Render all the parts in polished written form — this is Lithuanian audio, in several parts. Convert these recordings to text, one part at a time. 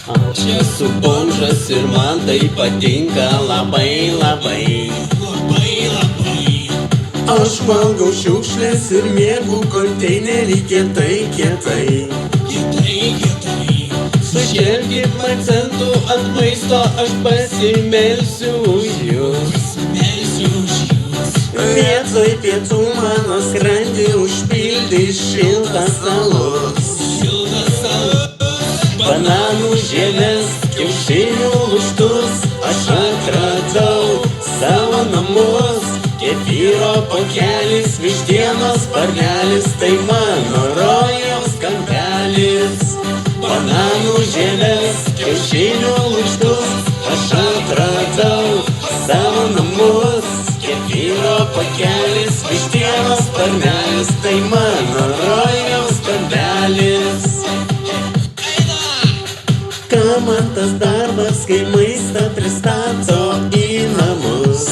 Aš esu bomžas ir man tai patinka labai labai. Aš valgau šiukšlės ir mėgau konteinerį kietai. Sušelkit man centų ant maisto, aš pasimelsiu už jus. Vietoj pietų mano skrandį užpildys šiltas alus. Bananų žieves, kiaušinių lukštus, aš atradau savo namus. Kefyro pakelis, vištienos sparnelis, tai mano rojaus kampelis. Bananų žieves, kiaušinių lukštus, aš atradau savo namus. Kefyro pakelis, vištienos sparnelis, tai mano rojaus kampelis. Ką man tas darbas, kai maistą pristato į namus?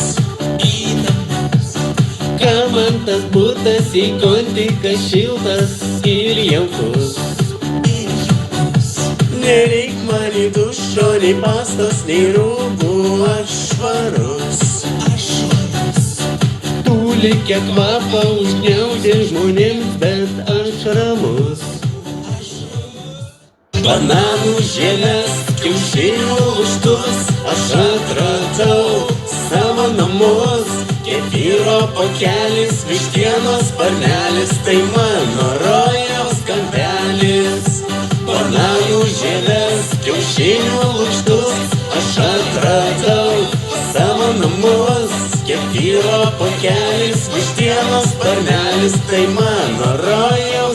Ką man tas butas, į kontikas šiltas ir jaukus? Nereik man į dušo, nei pastos, nei rūbų, aš švarus. Tu likę kvapą užgniaužė žmonėms, bet aš ramus. Bananų žieves, kiaušinių lukštus, aš atradau savo namus. Kefyro pakelis, vištienos sparnelis, tai mano rojaus kampelis. Bananų žieves, kiaušinių lukštus, aš atradau savo namus. Kefyro pakelis, vištienos sparnelis, tai mano rojaus